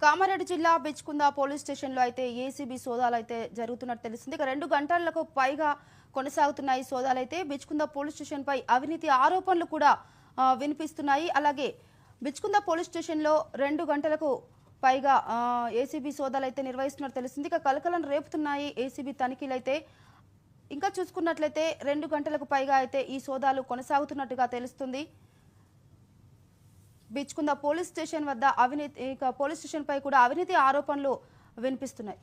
కామారెడ్డి జిల్లా బిచ్కుంద పోలీస్ స్టేషన్లో అయితే ఏసీబీ సోదాలు అయితే జరుగుతున్నట్టు తెలుస్తుంది. ఇక 2 గంటలకు పైగా కొనసాగుతున్నాయి సోదాలు. అయితే బిచ్కుంద పోలీస్ స్టేషన్ పై అవినీతి ఆరోపణలు కూడా వినిపిస్తున్నాయి. అలాగే బిచ్కుంద పోలీస్ స్టేషన్లో 2 గంటలకు పైగా ఏసీబీ సోదాలు అయితే నిర్వహిస్తున్నట్టు తెలుస్తుంది. ఇక కలకలం రేపుతున్నాయి ఏసీబీ తనిఖీలు అయితే. ఇంకా చూసుకున్నట్లయితే 2 గంటలకు పైగా అయితే ఈ సోదాలు కొనసాగుతున్నట్టుగా తెలుస్తుంది. బిచ్కుంద పోలీస్ స్టేషన్ వద్ద అవినీతి పోలీస్ స్టేషన్ పై కూడా అవినీతి ఆరోపణలు వినిపిస్తున్నాయి.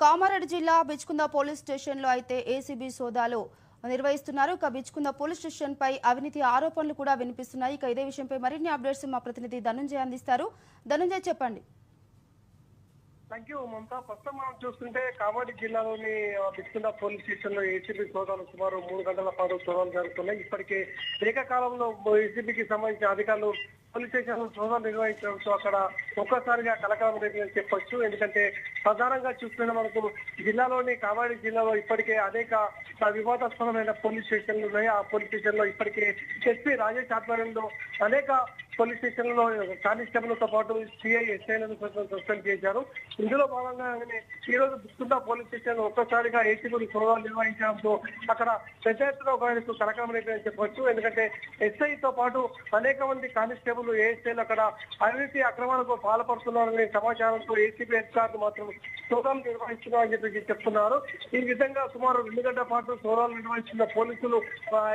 కామారెడ్డి జిల్లా బిచ్కుంద పోలీస్ స్టేషన్లో అయితే ఏసీబీ సోదాలు నిర్వహిస్తున్నారు. ఇక బిచ్కుంద పోలీస్ స్టేషన్ పై అవినీతి ఆరోపణలు కూడా వినిపిస్తున్నాయి. ఇక ఇదే విషయంపై మరిన్ని అప్డేట్స్ మా ప్రతినిధి ధనుంజయ్ అందిస్తారు. ధనుంజయ్, చెప్పండి. Thank you Mamata. ప్రస్తుతం మనం చూస్తుంటే కామారెడ్డి జిల్లాలోని బిచ్కుంద పోలీస్ స్టేషన్ లో ఏసీబీ సోదాలు సుమారు 3 గంటల పాటు సోదాలు జరుగుతున్నాయి. ఇప్పటికే ఏకకాలంలో ఏసీబీకి సంబంధించిన అధికారులు పోలీస్ స్టేషన్ సోదాలు నిర్వహించడంతో అక్కడ ఒక్కసారిగా కలకలం రేపిందని చెప్పొచ్చు. ఎందుకంటే ప్రధానంగా చూస్తున్న మనకు జిల్లాలోని కామారెడ్డి జిల్లాలో ఇప్పటికే అనేక వివాదాస్పదమైన పోలీస్ స్టేషన్లు ఉన్నాయి. ఆ పోలీస్ స్టేషన్ లో ఇప్పటికే ఎస్పీ రాజేష్ ఆధ్వర్యంలో అనేక పోలీస్ స్టేషన్లలో కానిస్టేబుల్తో పాటు సిఐ ఎస్ఐలను సస్పెండ్ చేశారు. ఇందులో భాగంగానే ఈ రోజు బిచ్కుంద పోలీస్ స్టేషన్ ఒక్కసారిగా ఏసీబీ సోదాలు నిర్వహించడంతో అక్కడ పెద్ద ఎత్తున ఒక కలకలం రేపిందని చెప్పొచ్చు. ఎందుకంటే ఎస్ఐతో పాటు అనేక మంది కానిస్టేబుల్ ఏఎస్ఐలు అక్కడ అవినీతి అక్రమాలకు పాల్పడుతున్నారనే సమాచారంతో ఏసీబీ అధికారులు మాత్రం సోదాలు నిర్వహిస్తున్నారని చెప్పి చెప్తున్నారు. ఈ విధంగా సుమారు 2 గంటల పాటు సోదాలు నిర్వహిస్తున్న పోలీసులు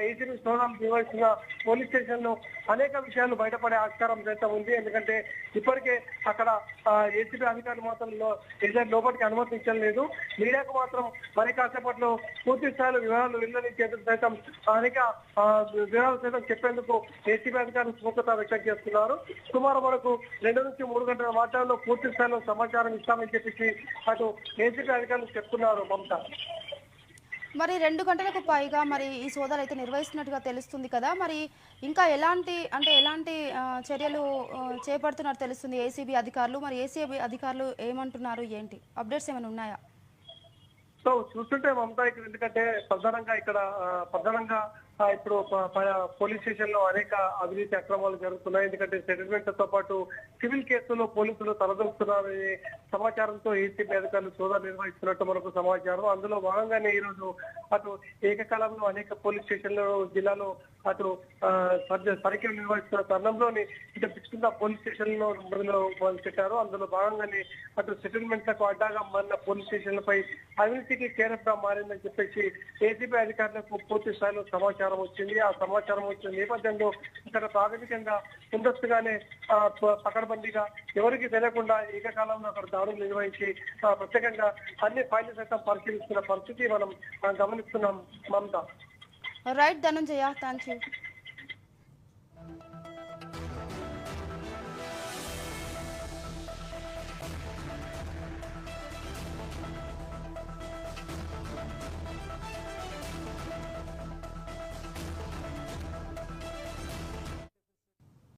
ఏసీబీ సోదాలు నిర్వహిస్తున్న పోలీస్ స్టేషన్ లో అనేక విషయాలు బయటపడే ఆస్కారం అయితే ఉంది. ఎందుకంటే ఇప్పటికే అక్కడ ఏసీబీ అధికారులు మాత్రం లోపలికి అనుమతించలేదు. మీడియాకు మాత్రం మరి కాసేపట్లో పూర్తి స్థాయిలో వివరాలు వెల్లడించేందుకు సైతం అనేక వివరాలు సైతం చెప్పేందుకు ఏసీబీ అధికారులు సుముఖత వ్యక్తం చేస్తున్నారు. సుమారు మనకు 2 నుంచి 3 గంటల మాట్లాడలో పూర్తి స్థాయిలో సమాచారం ఇస్తామని చెప్పేసి అటు ఏసీబీ అధికారులు చెప్తున్నారు. మమతా, మరి 2 గంటలకు పైగా మరి ఈ సోదాలు అయితే నిర్వహిస్తున్నట్టుగా తెలుస్తుంది కదా. మరి ఇంకా ఎలాంటి చర్యలు చేపడుతున్నట్టు తెలుస్తుంది ఏసీబీ అధికారులు. మరి ఏసీబీ అధికారులు ఏమంటున్నారు, ఏంటి అప్డేట్స్ ఏమైనా ఉన్నాయా? సో చూస్తుంటే మమతా, ఇక్కడ ఎందుకంటే ప్రధానంగా ఇప్పుడు పోలీస్ స్టేషన్ లో అనేక అవినీతి అక్రమాలు జరుగుతున్నాయి. ఎందుకంటే సెటిల్మెంట్ తో పాటు సివిల్ కేసుల్లో పోలీసులు తలదొక్కుతున్నారనే సమాచారంతో ఏసీబీ అధికారులు సోదాలు నిర్వహిస్తున్నట్టు మనకు సమాచారం. అందులో భాగంగానే ఈ రోజు అటు ఏకకాలంలో అనేక పోలీస్ స్టేషన్లు జిల్లాలో అటు తనిఖీలు నిర్వహిస్తున్న తరుణంలోని ఇటు బిచ్కుంద పోలీస్ స్టేషన్ లో మొదలుపెట్టారు. అందులో భాగంగానే అటు సెటిల్మెంట్లకు అడ్డాగా మారిన పోలీస్ స్టేషన్లపై అవినీతికి కేరఫ్ గా మారిందని చెప్పేసి ఏసీబీ అధికారులకు పూర్తి స్థాయిలో సమాచారం వచ్చింది. ఆ సమాచారం వచ్చిన నేపథ్యంలో ఇక్కడ ప్రాథమికంగా ముందస్తుగానే పకడ్బందీగా ఎవరికి తెలియకుండా ఏకకాలంలో అక్కడ దాడులు నిర్వహించి ప్రత్యేకంగా అన్ని ఫైళ్లు సైతం పరిశీలిస్తున్న పరిస్థితి మనం గమనిస్తున్నాం. Mamata. Right Dhananjaya, thank you.